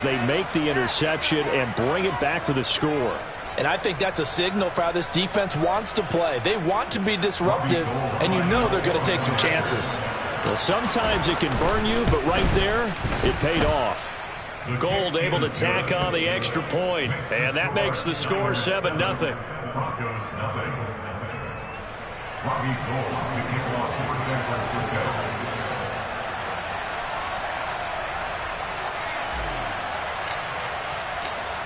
They make the interception and bring it back for the score. And I think that's a signal for how this defense wants to play. They want to be disruptive, and you know they're going to take some chances. Well, sometimes it can burn you, but right there, it paid off. Gold able to tack on the extra point, and that makes the score 7-0.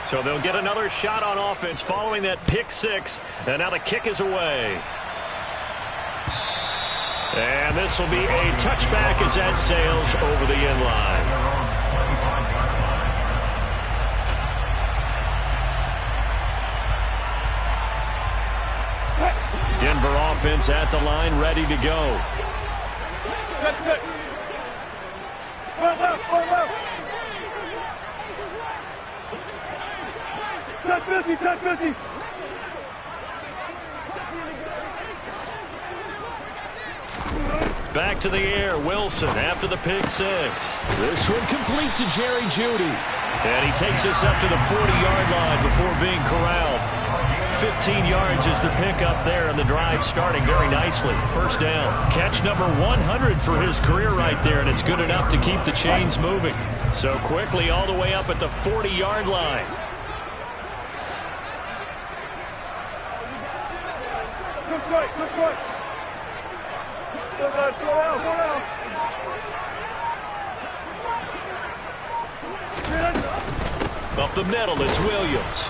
So they'll get another shot on offense following that pick six, and now the kick is away. And this will be a touchback as that sails over the end line. Denver offense at the line, ready to go. Back to the air, Wilson after the pick six. This one complete to Jerry Jeudy. And he takes us up to the 40-yard line before being corralled. 15 yards is the pickup there, and the drive starting very nicely. First down. Catch number 100 for his career right there, and it's good enough to keep the chains moving. So quickly all the way up at the 40-yard line. Up the middle, it's Williams.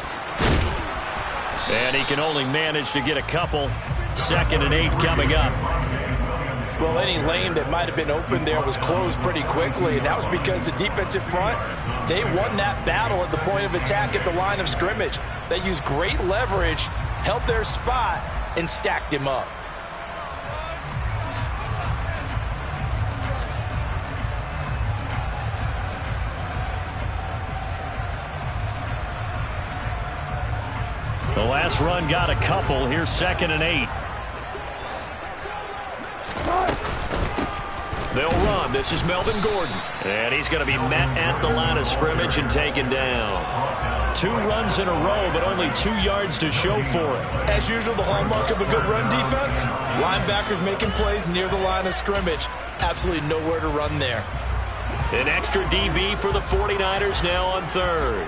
And he can only manage to get a couple. 2nd and 8 coming up. Well, any lane that might have been open there was closed pretty quickly, and that was because the defensive front, they won that battle at the point of attack at the line of scrimmage. They used great leverage, held their spot, and stacked him up. The last run got a couple. Here's 2nd and 8. They'll run. This is Melvin Gordon. And he's going to be met at the line of scrimmage and taken down. 2 runs in a row, but only 2 yards to show for it. As usual, the hallmark of a good run defense, linebackers making plays near the line of scrimmage. Absolutely nowhere to run there. An extra DB for the 49ers now on 3rd.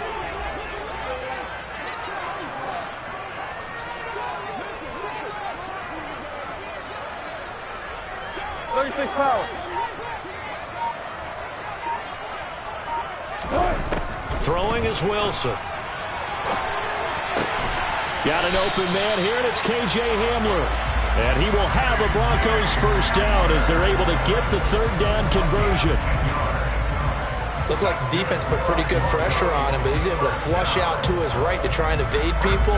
Throwing is Wilson. Got an open man here, and it's K.J. Hamler. And he will have a Broncos first down as they're able to get the 3rd down conversion. Looked like the defense put pretty good pressure on him, but he's able to flush out to his right to try and evade people.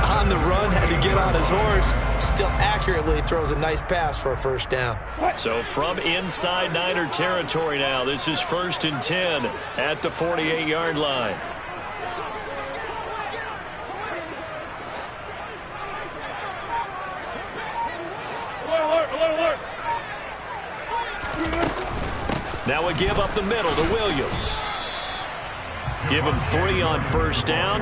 On the run, had to get on his horse. Still accurately throws a nice pass for a first down. So from inside Niner territory now, this is 1st and 10 at the 48-yard line. Now we give up the middle to Williams. Give him 3 on first down.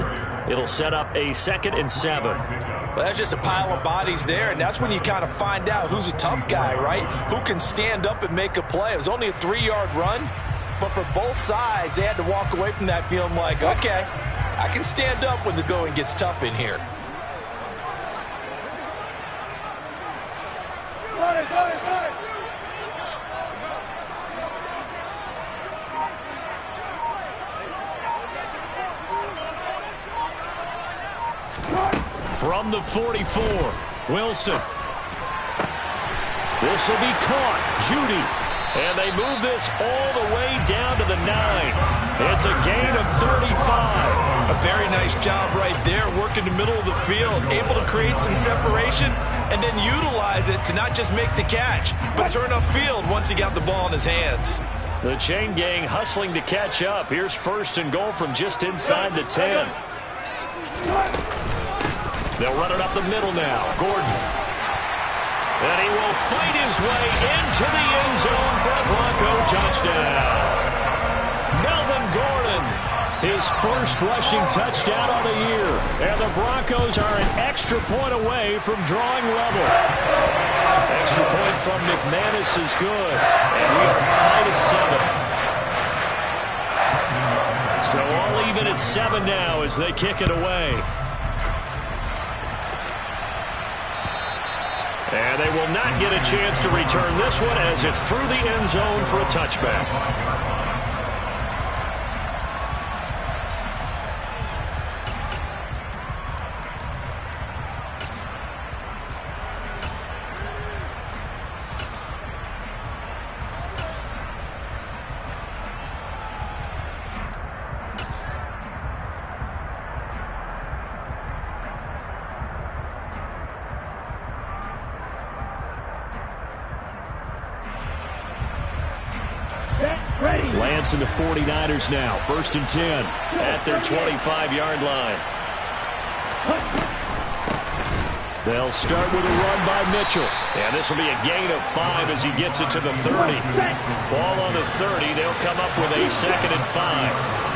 It'll set up a 2nd and 7. Well, that's just a pile of bodies there, and that's when you kind of find out who's a tough guy, right? Who can stand up and make a play. It was only a 3-yard run, but for both sides, they had to walk away from that feeling like, okay, I can stand up when the going gets tough in here. From the 44, Wilson. This will be caught. Jeudy. And they move this all the way down to the 9. It's a gain of 35. A very nice job right there, working the middle of the field, able to create some separation and then utilize it to not just make the catch, but turn upfield once he got the ball in his hands. The chain gang hustling to catch up. Here's 1st and goal from just inside the 10. They'll run it up the middle now. Gordon. And he will fight his way into the end zone for a Bronco touchdown. Melvin Gordon His first rushing touchdown of the year. And the Broncos are an extra point away from drawing level. Extra point from McManus is good. And we are tied at 7. So all even at 7 now as they kick it away. And they will not get a chance to return this one as it's through the end zone for a touchback. Lance and the 49ers now. 1st and 10 at their 25-yard line. They'll start with a run by Mitchell. And this will be a gain of 5 as he gets it to the 30. Ball on the 30. They'll come up with a 2nd and 5.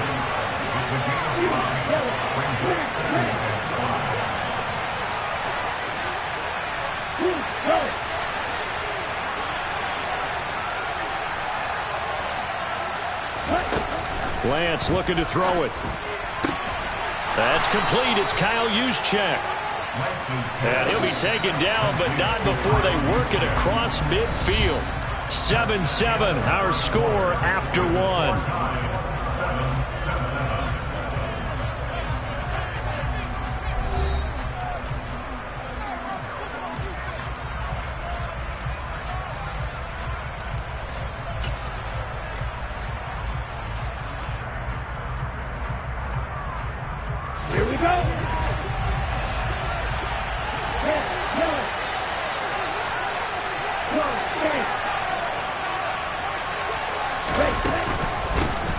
Lance looking to throw it. That's complete. It's Kyle Juszczyk. And he'll be taken down, but not before they work it across midfield. 7-7, our score after 1.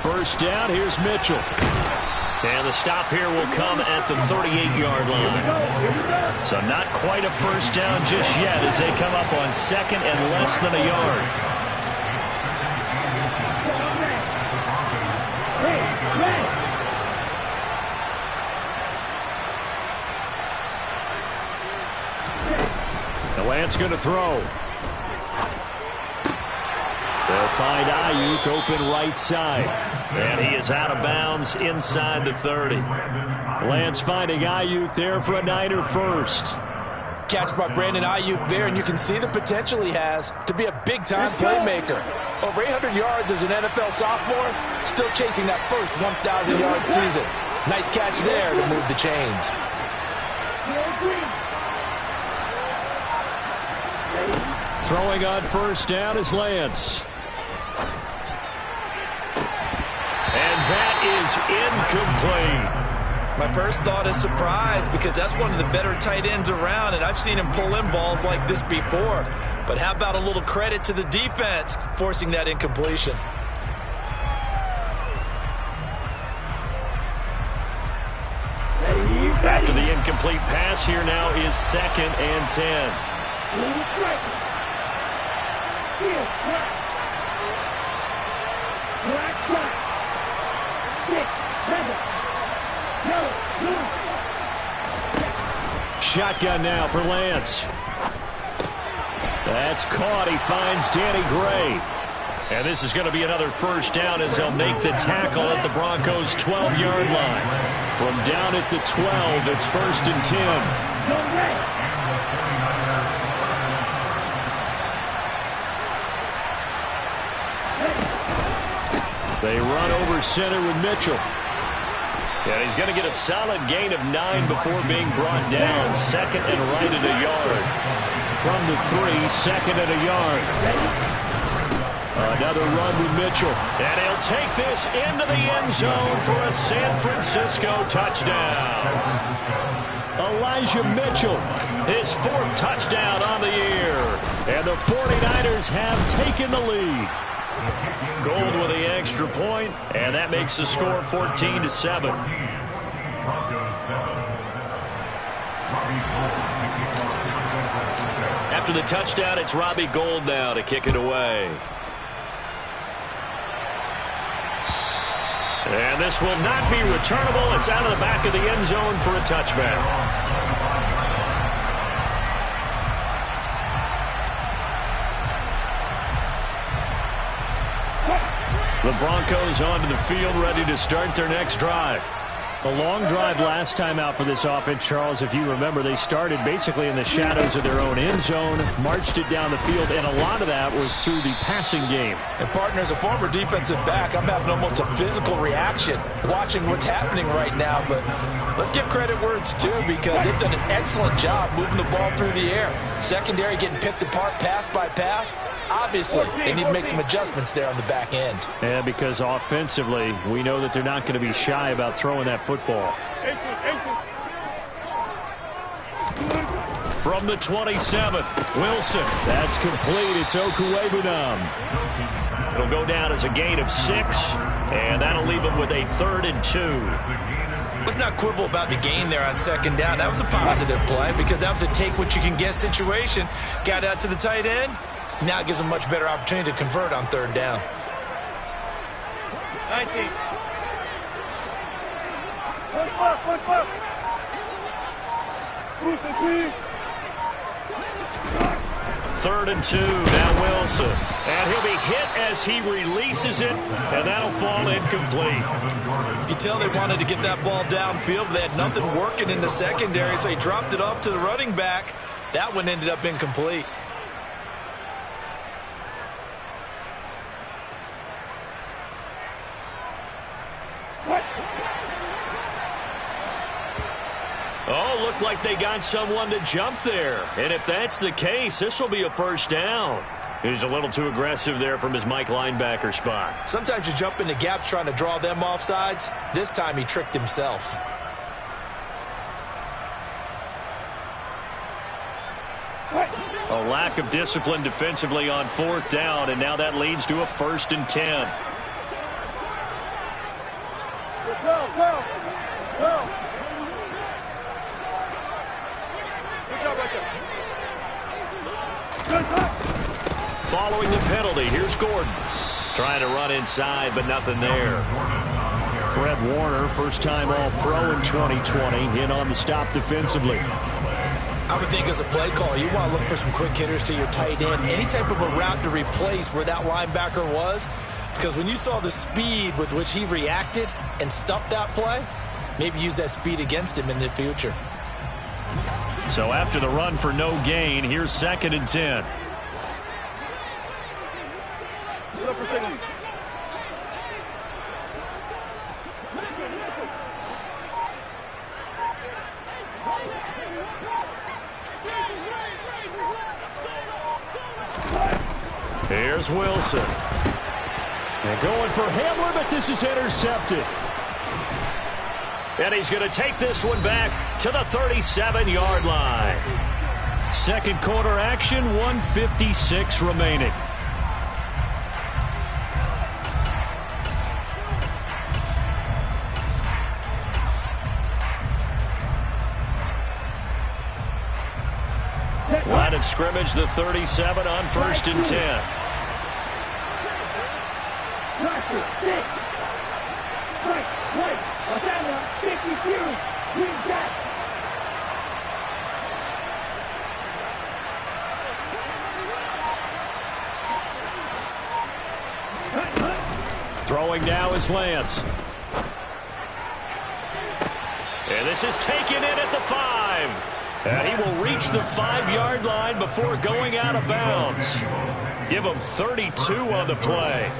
First down, here's Mitchell. And the stop here will come at the 38-yard line. So not quite a first down just yet as they come up on 2nd and less than a yard. The Lance going to throw. They'll find Ayuk open right side. And he is out of bounds inside the 30. Lance finding Ayuk there for a Niner first. Catch by Brandon Ayuk there, and you can see the potential he has to be a big-time playmaker. Over 800 yards as an NFL sophomore, still chasing that first 1,000-yard season. Nice catch there to move the chains. Throwing on first down is Lance. And that is incomplete. My first thought is surprise because that's one of the better tight ends around, and I've seen him pull in balls like this before. But how about a little credit to the defense forcing that incompletion? After the incomplete pass, here now is 2nd and 10. Shotgun now for Lance. That's caught. He finds Danny Gray. And this is going to be another first down as they'll make the tackle at the Broncos' 12-yard line. From down at the 12, it's 1st and 10. They run over center with Mitchell. And he's going to get a solid gain of 9 before being brought down. 2nd and right at a yard. From the 3, 2nd and a yard. Another run with Mitchell. And he'll take this into the end zone for a San Francisco touchdown. Elijah Mitchell, his 4th touchdown on the year. And the 49ers have taken the lead. Gold with the extra point, and that makes the score 14-7. After the touchdown, it's Robbie Gould now to kick it away. And this will not be returnable. It's out of the back of the end zone for a touchback. The Broncos onto the field, ready to start their next drive. A long drive last time out for this offense, Charles. If you remember, they started basically in the shadows of their own end zone, marched it down the field, and a lot of that was through the passing game. And, partner, as a former defensive back, I'm having almost a physical reaction watching what's happening right now. But let's give credit where it's due, because they've done an excellent job moving the ball through the air. Secondary getting picked apart pass by pass. Obviously, they need to make some adjustments there on the back end. Yeah, because offensively, we know that they're not going to be shy about throwing that football. From the 27th, Wilson. That's complete. It's Okuwebunam. It'll go down as a gain of 6, and that'll leave them with a 3rd and 2. Let's not quibble about the gain there on 2nd down. That was a positive play because that was a take-what-you-can-get situation. Got out to the tight end. Now it gives them a much better opportunity to convert on 3rd down. 19. 3rd and 2, now Wilson. And he'll be hit as he releases it, and that'll fall incomplete. You can tell they wanted to get that ball downfield, but they had nothing working in the secondary, so he dropped it off to the running back. That one ended up incomplete. Oh, looked like they got someone to jump there. And if that's the case, this will be a 1st down. He's a little too aggressive there from his Mike linebacker spot. Sometimes you jump into gaps trying to draw them off sides. This time he tricked himself. A lack of discipline defensively on 4th down, and now that leads to a 1st and 10. Following the penalty, here's Gordon. Trying to run inside, but nothing there. Fred Warner, first-time All-Pro in 2020, in on the stop defensively. I would think as a play call, you want to look for some quick hitters to your tight end. Any type of a route to replace where that linebacker was. Because when you saw the speed with which he reacted and stuffed that play, maybe use that speed against him in the future. So after the run for no gain, here's 2nd and 10. Here's Wilson. And going for Hamler, but this is intercepted. And he's going to take this one back to the 37-yard line. 2nd quarter action, 1:56 remaining. Line of scrimmage, the 37 on 1st and 10. Throwing now is Lance. And this is taken in at the 5. And he will reach the 5-yard line before going out of bounds. Give him 32 on the play.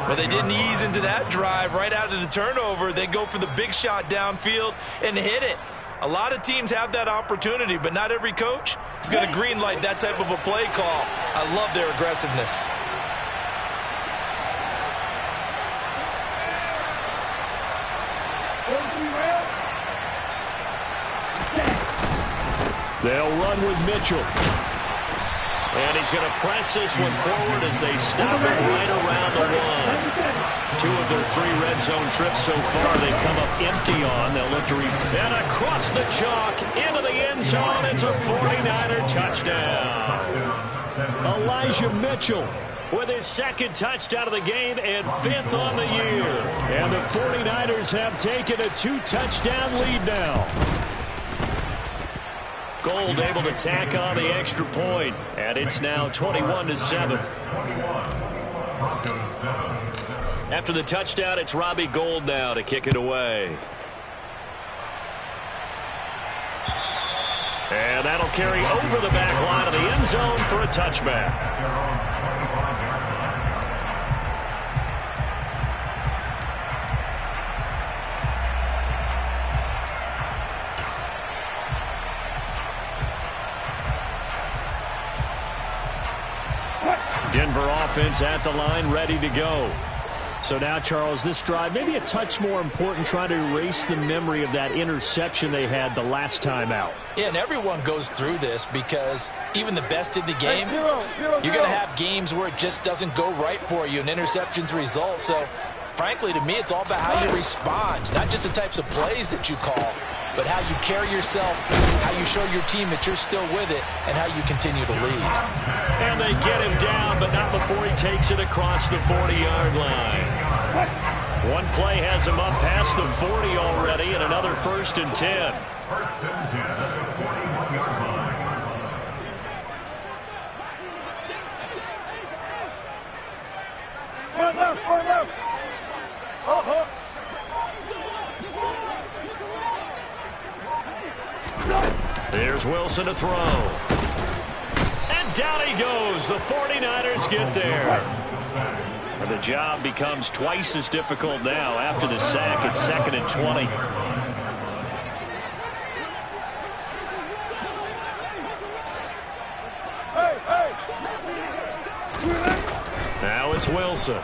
But they didn't ease into that drive right out of the turnover. They go for the big shot downfield and hit it. A lot of teams have that opportunity, but not every coach is going to green light that type of a play call. I love their aggressiveness. They'll run with Mitchell. And he's going to press this one forward as they stop it right around the 1. 2 of their 3 red zone trips so far they come up empty on. They'll look to and across the chalk into the end zone. It's a 49er touchdown. Elijah Mitchell with his second touchdown of the game and 5th on the year. And the 49ers have taken a 2-touchdown lead now. Gold able to tack on the extra point, and it's now 21-7. After the touchdown, it's Robbie Gould now to kick it away. And that'll carry over the back line of the end zone for a touchback. Denver offense at the line, ready to go. So now, Charles, this drive maybe a touch more important, trying to erase the memory of that interception they had the last time out. Yeah, and everyone goes through this because even the best in the game, you're going to have games where it just doesn't go right for you, and interceptions result. So, frankly, to me, it's all about how you respond, not just the types of plays that you call, but how you carry yourself, how you show your team that you're still with it, and how you continue to lead. And they get him down, but not before he takes it across the 40-yard line. One play has him up past the 40 already, and another 1st and 10. First and 10 at the 41-yard line. Forward left. Oh. There's Wilson to throw. And down he goes. The 49ers get there. And the job becomes twice as difficult now after the sack. It's 2nd and 20. Now it's Wilson.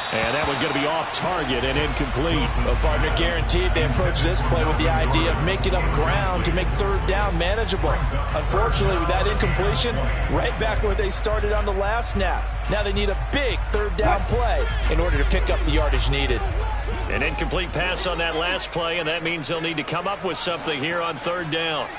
And that one's going to be off target and incomplete. Well, partner, guaranteed they approach this play with the idea of making up ground to make 3rd down manageable. Unfortunately, with that incompletion, right back where they started on the last snap. Now they need a big 3rd down play in order to pick up the yardage needed. An incomplete pass on that last play, and that means they'll need to come up with something here on 3rd down.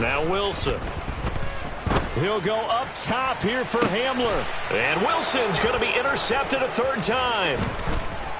Now Wilson. He'll go up top here for Hamler. And Wilson's going to be intercepted a 3rd time.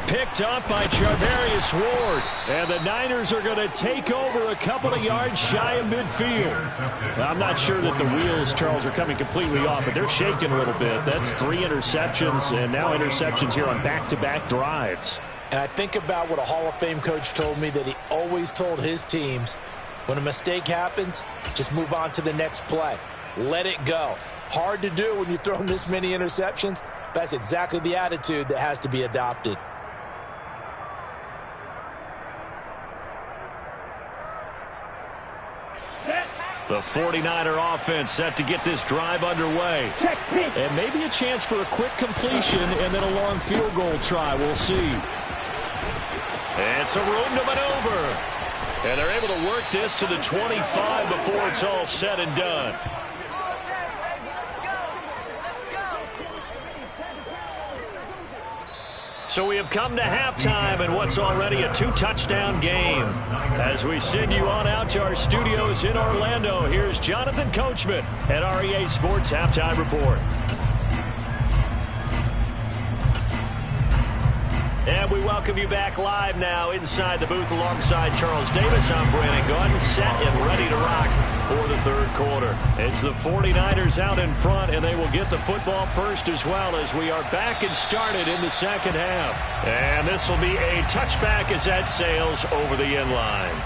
Picked up by Charvarius Ward. And the Niners are going to take over a couple of yards shy of midfield. I'm not sure that the wheels, Charles, are coming completely off, but they're shaking a little bit. That's 3 interceptions, and now interceptions here on back-to-back drives. And I think about what a Hall of Fame coach told me that he always told his teams, when a mistake happens, just move on to the next play. Let it go. Hard to do when you've thrown this many interceptions. That's exactly the attitude that has to be adopted. The 49er offense set to get this drive underway. And maybe a chance for a quick completion and then a long field goal try. We'll see. It's a room to maneuver. And they're able to work this to the 25 before it's all said and done. So we have come to halftime in what's already a 2-touchdown game. As we send you on out to our studios in Orlando, here's Jonathan Coachman at REA Sports Halftime Report. And we welcome you back live now inside the booth alongside Charles Davis. I'm Brandon Gaudin, set and ready to rock for the 3rd quarter. It's the 49ers out in front, and they will get the football first as well as we are back and started in the 2nd half. And this will be a touchback as that sails over the end line.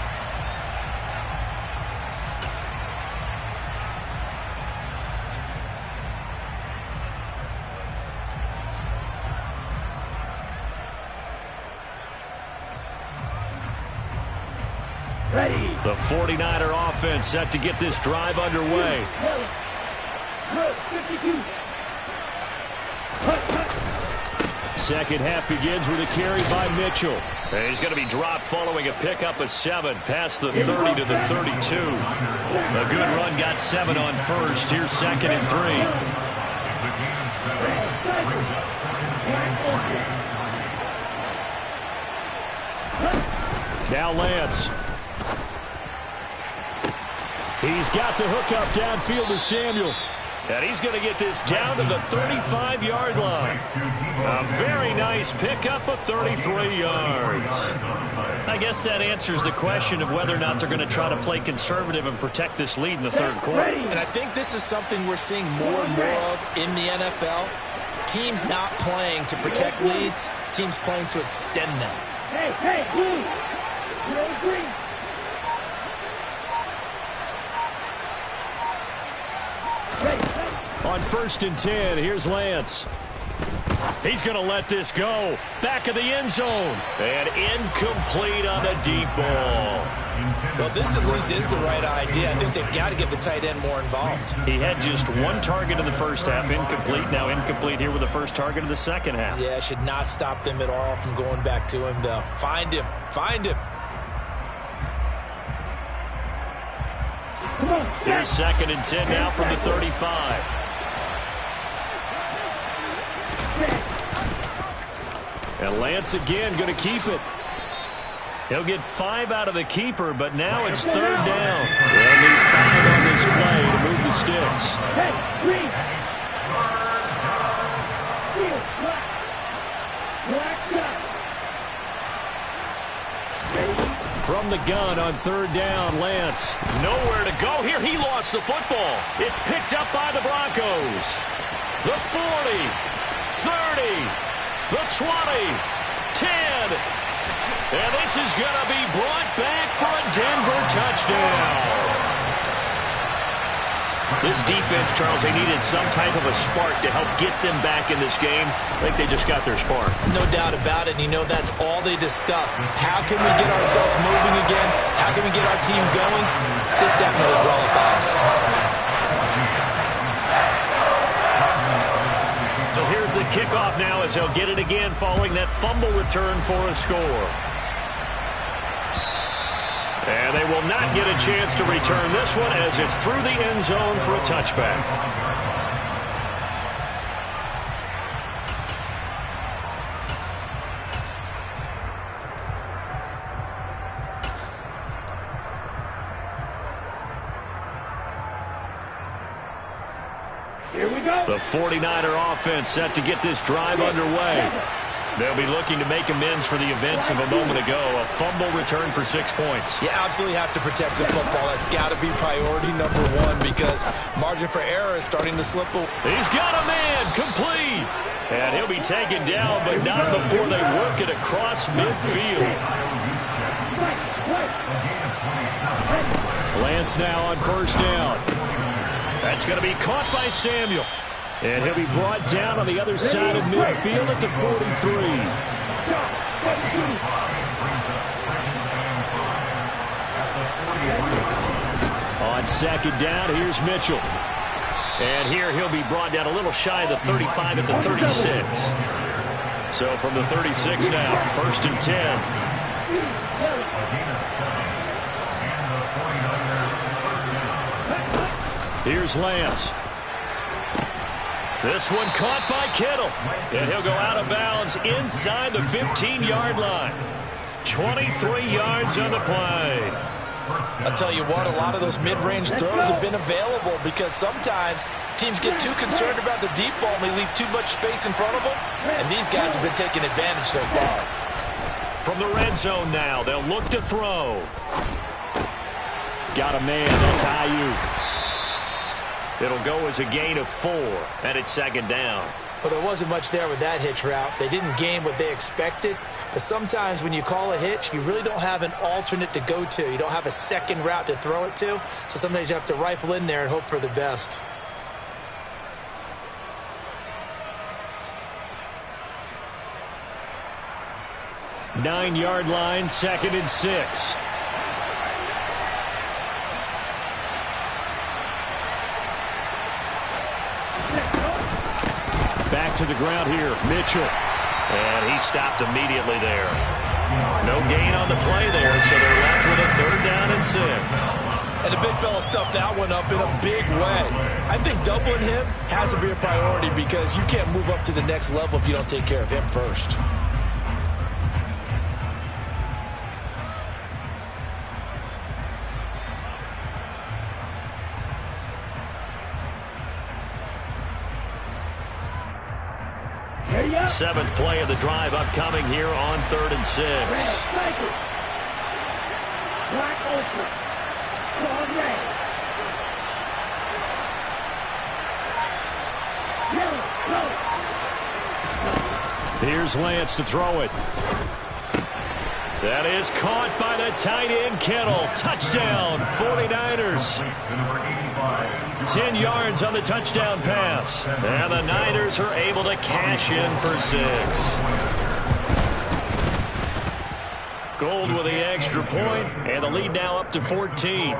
The 49er offense set to get this drive underway. second half begins with a carry by Mitchell. And he's going to be dropped following a pickup of 7 past the 30 to the 32. A good run got 7 on first. Here's 2nd and 3. Now Lance. He's got the hook up downfield to Samuel. And he's going to get this down to the 35-yard line. A very nice pickup of 33 yards. I guess that answers the question of whether or not they're going to try to play conservative and protect this lead in the third quarter. And I think this is something we're seeing more and more of in the NFL. Teams not playing to protect leads, teams playing to extend them. Hey, Blue. You're green. On 1st and 10, here's Lance. He's going to let this go. Back of the end zone. And incomplete on a deep ball. Well, this at least is the right idea. I think they've got to get the tight end more involved. He had just 1 target in the first half, incomplete. Now incomplete here with the first target of the second half. Yeah, should not stop them at all from going back to him, though. Find him. Find him. Here's 2nd and 10 now from the 35. And Lance again going to keep it. He'll get 5 out of the keeper, but now it's 3rd down. They'll need 5 on this play to move the sticks. From the gun on 3rd down, Lance. Nowhere to go here. He lost the football. It's picked up by the Broncos. The 40, 30, the 20, 10. And this is going to be brought back for a Denver touchdown. This defense, Charles, they needed some type of a spark to help get them back in this game. I think they just got their spark. No doubt about it. And you know that's all they discussed. How can we get ourselves moving again? How can we get our team going? This definitely qualifies. So here's the kickoff now as they'll get it again following that fumble return for a score. And they will not get a chance to return this one as it's through the end zone for a touchback. Here we go. The 49er offense set to get this drive underway. They'll be looking to make amends for the events of a moment ago. A fumble return for 6 points. You absolutely have to protect the football. That's got to be priority #1 because margin for error is starting to slip. He's got a man, complete. And he'll be taken down, but not before they work it across midfield. Lance now on 1st down. That's going to be caught by Samuel. And he'll be brought down on the other side of midfield at the 43. On 2nd down, here's Mitchell. And here he'll be brought down a little shy of the 35 at the 36. So from the 36 now, 1st and 10. Here's Lance. This one caught by Kittle. And he'll go out of bounds inside the 15-yard line. 23 yards on the play. I'll tell you what, a lot of those mid-range throws have been available because sometimes teams get too concerned about the deep ball and they leave too much space in front of them. And these guys have been taking advantage so far. From the red zone now, they'll look to throw. Got a man, that's Ayuk. It'll go as a gain of 4, and it's 2nd down. Well, there wasn't much there with that hitch route. They didn't gain what they expected. But sometimes when you call a hitch, you really don't have an alternate to go to. You don't have a second route to throw it to. So sometimes you have to rifle in there and hope for the best. Nine-yard line, 2nd and 6. Back to the ground here, Mitchell. And he stopped immediately there. No gain on the play there, so they're left with a 3rd down and 6. And the big fella stuffed that one up in a big way. I think doubling him has to be a priority because you can't move up to the next level if you don't take care of him first. Seventh play of the drive upcoming here on 3rd and 6. Black ultra. Claw red. Yellow, go. Here's Lance to throw it. That is caught by the tight end, Kittle. Touchdown, 49ers. 10 yards on the touchdown pass. And the Niners are able to cash in for 6. Gold with the extra point, and the lead now up to 14.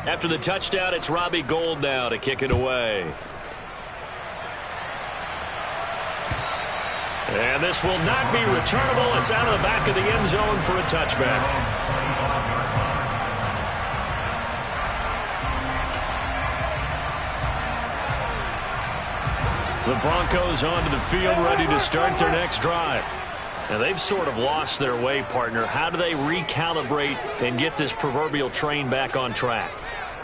After the touchdown, it's Robbie Gould now to kick it away. And this will not be returnable. It's out of the back of the end zone for a touchback. The Broncos onto the field, ready to start their next drive. Now, they've sort of lost their way, partner. How do they recalibrate and get this proverbial train back on track?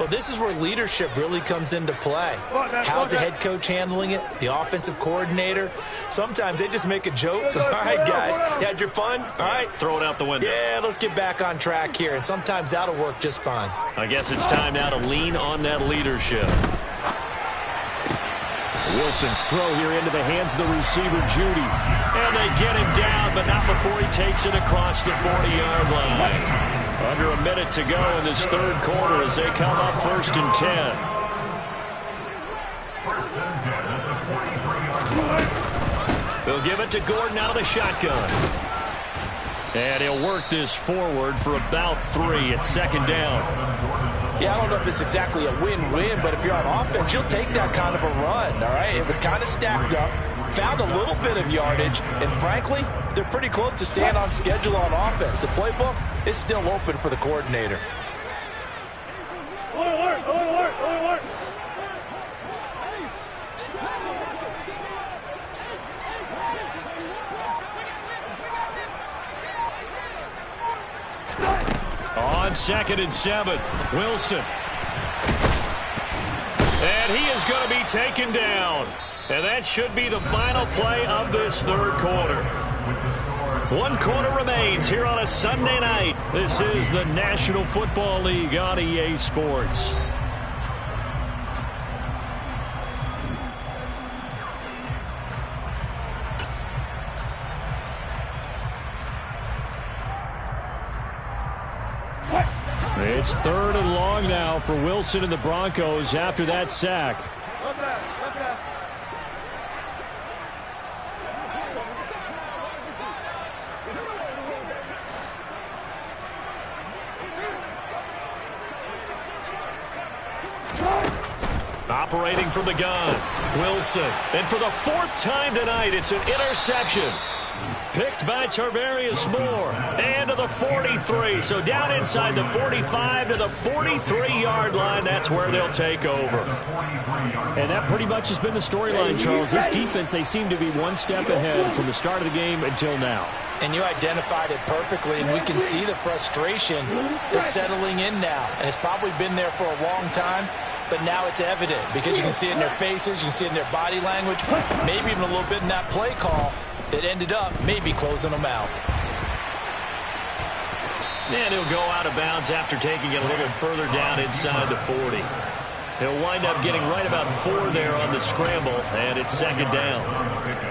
Well, this is where leadership really comes into play. How's the head coach handling it? The offensive coordinator? Sometimes they just make a joke. All right, guys, you had your fun? All right. Throw it out the window. Yeah, let's get back on track here. And sometimes that'll work just fine. I guess it's time now to lean on that leadership. Wilson's throw here into the hands of the receiver, Judy. And they get him down, but not before he takes it across the 40-yard line. Under a minute to go in this 3rd quarter as they come up 1st and 10. They'll give it to Gordon out of the shotgun. And he'll work this forward for about 3 at 2nd down. Yeah, I don't know if it's exactly a win-win, but if you're on offense, you'll take that kind of a run, all right? It was kind of stacked up, found a little bit of yardage, and frankly, they're pretty close to staying on schedule on offense. The playbook is still open for the coordinator. On 2nd and 7, Wilson. And he is going to be taken down. And that should be the final play of this 3rd quarter. 1 quarter remains here on a Sunday night. This is the National Football League on EA Sports. It's 3rd and long now for Wilson and the Broncos after that sack. Operating from the gun, Wilson. And for the 4th time tonight, it's an interception. Picked by Tarvarius Moore. And to the 43. So down inside the 45 to the 43-yard line. That's where they'll take over. And that pretty much has been the storyline, Charles. This defense, they seem to be one step ahead from the start of the game until now. And you identified it perfectly, and we can see the frustration is settling in now. And it's probably been there for a long time, but now it's evident because you can see it in their faces, you can see it in their body language, maybe even a little bit in that play call that ended up maybe closing them out. And he'll go out of bounds after taking it a little further down inside the 40. He'll wind up getting right about 4 there on the scramble, and it's 2nd down.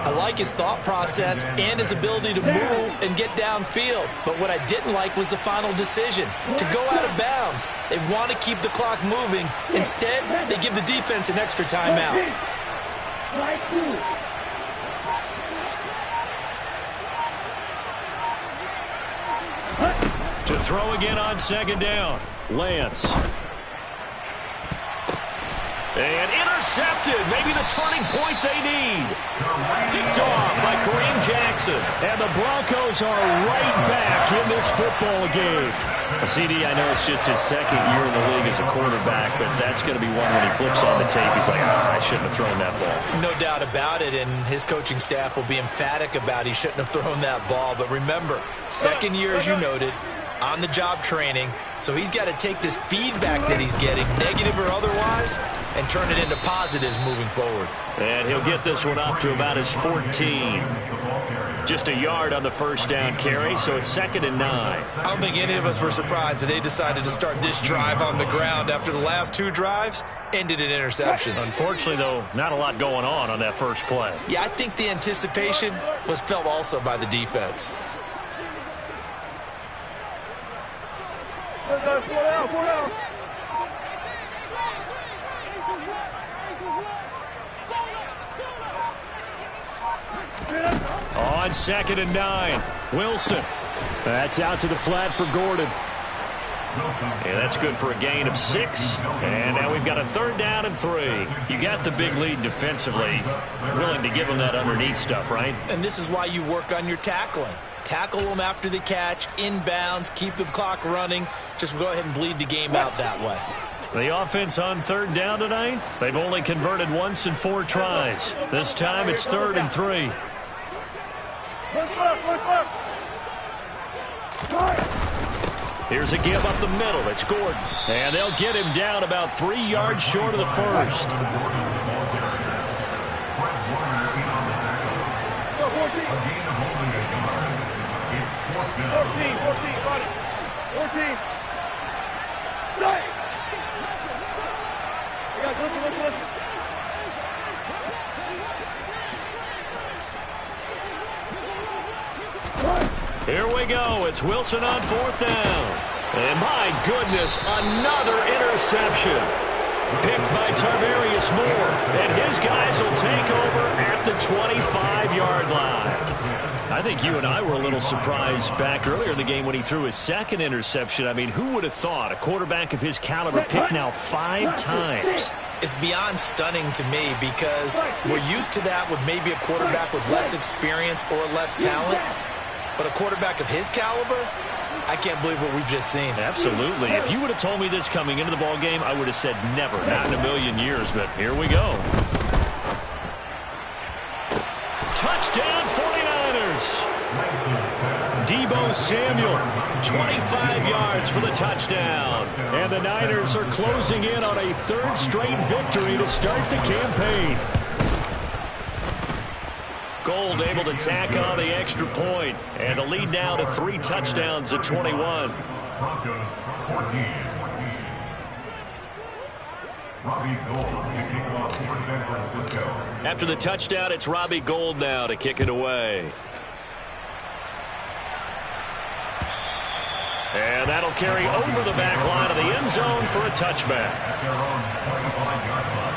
I like his thought process and his ability to move and get downfield. But what I didn't like was the final decision, to go out of bounds. They want to keep the clock moving. Instead, they give the defense an extra timeout. To throw again on 2nd down, Lance. And intercepted. Maybe the turning point they need. Picked off by Kareem Jackson. And the Broncos are right back in this football game. CD, I know it's just his second year in the league as a quarterback, but that's going to be one when he flips on the tape. He's like, I shouldn't have thrown that ball. No doubt about it, and his coaching staff will be emphatic about he shouldn't have thrown that ball. But remember, second year, as you noted, on-the-job training, so he's got to take this feedback that he's getting, negative or otherwise, and turn it into positives moving forward. And he'll get this one up to about his 14. Just a yard on the first down carry, so it's 2nd and 9. I don't think any of us were surprised that they decided to start this drive on the ground after the last 2 drives ended in interceptions. Unfortunately, though, not a lot going on that first play. Yeah, I think the anticipation was felt also by the defense. On 2nd and 9, Wilson. That's out to the flat for Gordon. And that's good for a gain of 6. And now we've got a 3rd down and 3. You got the big lead defensively. Willing to give them that underneath stuff, right? And this is why you work on your tackling. Tackle them after the catch, inbounds, keep the clock running. Just go ahead and bleed the game out that way. The offense on 3rd down tonight, they've only converted once in 4 tries. This time it's 3rd and 3. Here's a give up the middle. It's Gordon. And they'll get him down about 3 yards short of the first. 14, 14, got it. 14. Say. Yeah, listen. Here we go. It's Wilson on 4th down. And my goodness, another interception. Picked by Tarvarius Moore. And his guys will take over at the 25-yard line. I think you and I were a little surprised back earlier in the game when he threw his 2nd interception. I mean, who would have thought a quarterback of his caliber picked now 5 times? It's beyond stunning to me because we're used to that with maybe a quarterback with less experience or less talent. But a quarterback of his caliber, I can't believe what we've just seen. Absolutely. If you would have told me this coming into the ball game, I would have said never, not in a million years. But here we go. Touchdown 49ers. Deebo Samuel, 25 yards for the touchdown. And the Niners are closing in on a 3rd straight victory to start the campaign. Gold able to tack on the extra point. And the lead now to 3 touchdowns at 21. Broncos 14. Robbie Gould to kick off for San Francisco. After the touchdown, it's Robbie Gould now to kick it away. And that'll carry over the back line of the end zone for a touchback. At their own 25-yard line.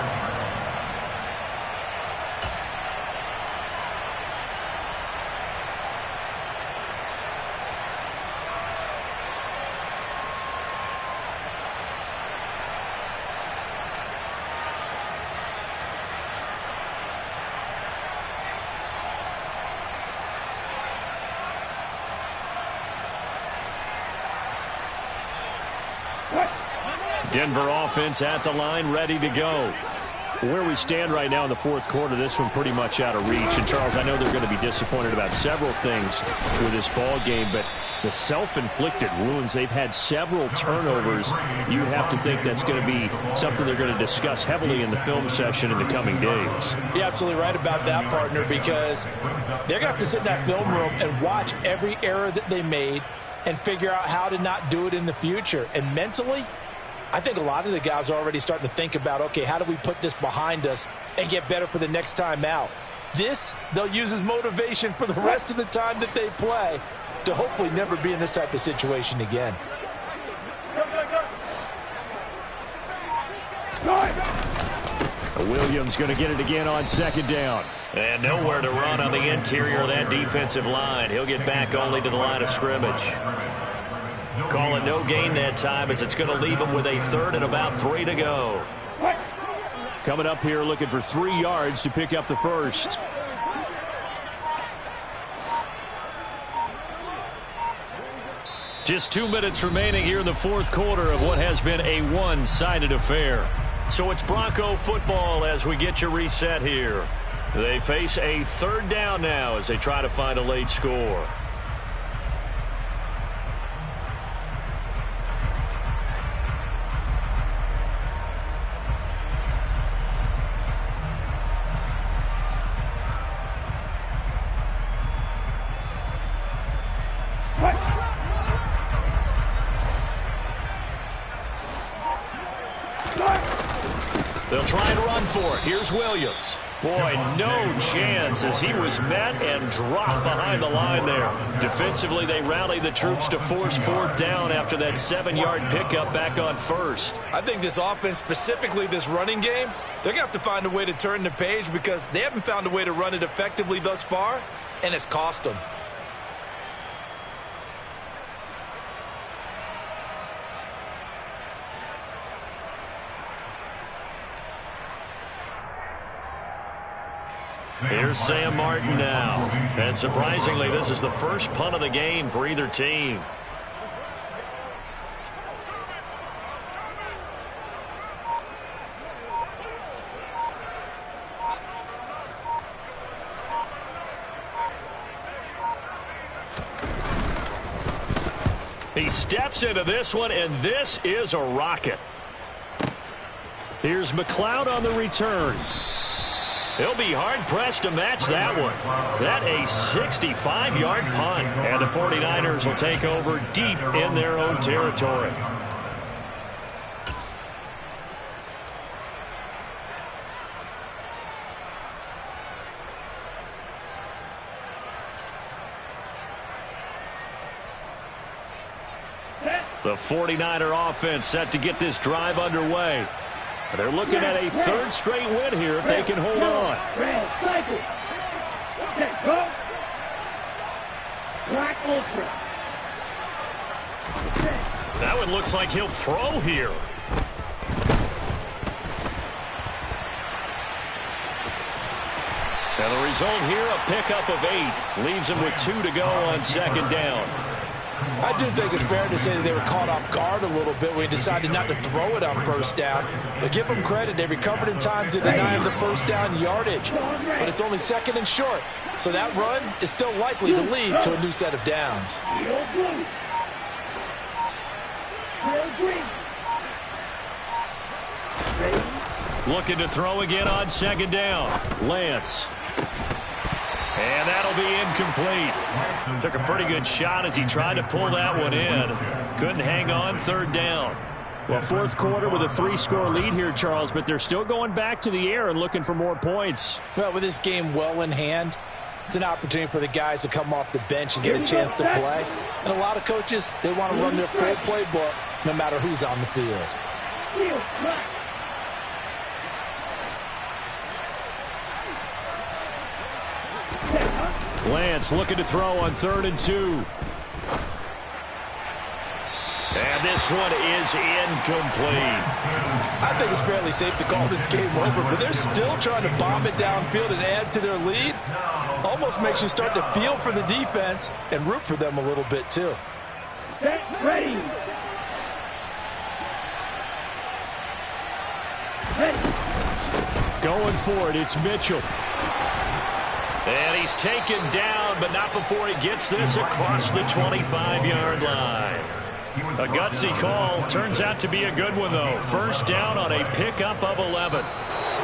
Denver offense at the line, ready to go. Where we stand right now in the 4th quarter, this one pretty much out of reach. And, Charles, I know they're going to be disappointed about several things with this ball game, but the self-inflicted wounds, they've had several turnovers. You have to think that's going to be something they're going to discuss heavily in the film session in the coming days. You're absolutely right about that, partner, because they're going to have to sit in that film room and watch every error that they made and figure out how to not do it in the future. And mentally, I think a lot of the guys are already starting to think about, okay, how do we put this behind us and get better for the next time out? This, they'll use as motivation for the rest of the time that they play to hopefully never be in this type of situation again. Williams going to get it again on 2nd down. And nowhere to run on the interior of that defensive line. He'll get back only to the line of scrimmage. Call it no gain that time as it's going to leave him with a 3rd and about 3 to go. Coming up here looking for 3 yards to pick up the first. Just 2 minutes remaining here in the fourth quarter of what has been a one-sided affair. So it's Bronco football as we get you reset here. They face a third down now as they try to find a late score. They'll try and run for it. Here's Williams. Boy, no chance as he was met and dropped behind the line there. Defensively, they rallied the troops to force fourth down after that 7-yard pickup back on first. I think this offense, specifically this running game, they're going to have to find a way to turn the page because they haven't found a way to run it effectively thus far, and it's cost them. Here's Sam Martin now. And surprisingly, this is the first punt of the game for either team. He steps into this one, and this is a rocket. Here's McLeod on the return. He'll be hard-pressed to match that one. That a 65-yard punt. And the 49ers will take over deep in their own territory. The 49er offense set to get this drive underway. They're looking at a third straight win here if they can hold on. That one looks like he'll throw here. And the result here, a pickup of 8. Leaves him with 2 to go on second down. I do think it's fair to say that they were caught off guard a little bit when he decided not to throw it on first down. But give them credit. They recovered in time to deny him the first down yardage. But it's only second and short. So that run is still likely to lead to a new set of downs. Looking to throw again on second down. Lance. And that'll be incomplete. Took a pretty good shot as he tried to pull that one in. Couldn't hang on third down. Well, fourth quarter with a 3-score lead here, Charles, but they're still going back to the air and looking for more points. Well, with this game well in hand, it's an opportunity for the guys to come off the bench and get a chance to play. And a lot of coaches, they want to run their full playbook no matter who's on the field. Lance looking to throw on 3rd and 2. And this one is incomplete. I think it's fairly safe to call this game over, but they're still trying to bomb it downfield and add to their lead. Almost makes you start to feel for the defense and root for them a little bit, too. Get ready. Going for it, it's Mitchell. And he's taken down, but not before he gets this across the 25-yard line. A gutsy call. Turns out to be a good one, though. First down on a pickup of 11.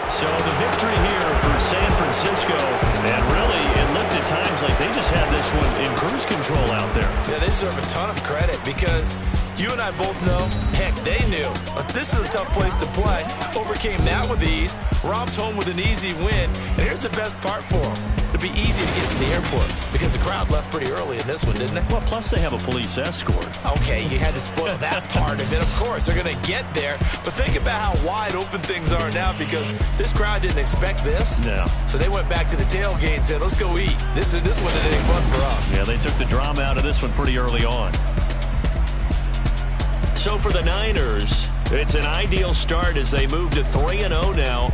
So the victory here for San Francisco. And really, it looked at times like they just had this one in cruise control out there. Yeah, they deserve a ton of credit because you and I both know, heck, they knew. But this is a tough place to play. Overcame that with ease. Robbed home with an easy win. And here's the best part for them. It'll be easy to get to the airport because the crowd left pretty early in this one, didn't they? Well, plus they have a police escort. Okay, you had to spoil that part of it. Of course, they're going to get there. But think about how wide open things are now because this crowd didn't expect this. No. So they went back to the tailgate and said, let's go eat. This one isn't any fun for us. Yeah, they took the drama out of this one pretty early on. So for the Niners, it's an ideal start as they move to 3-0 now.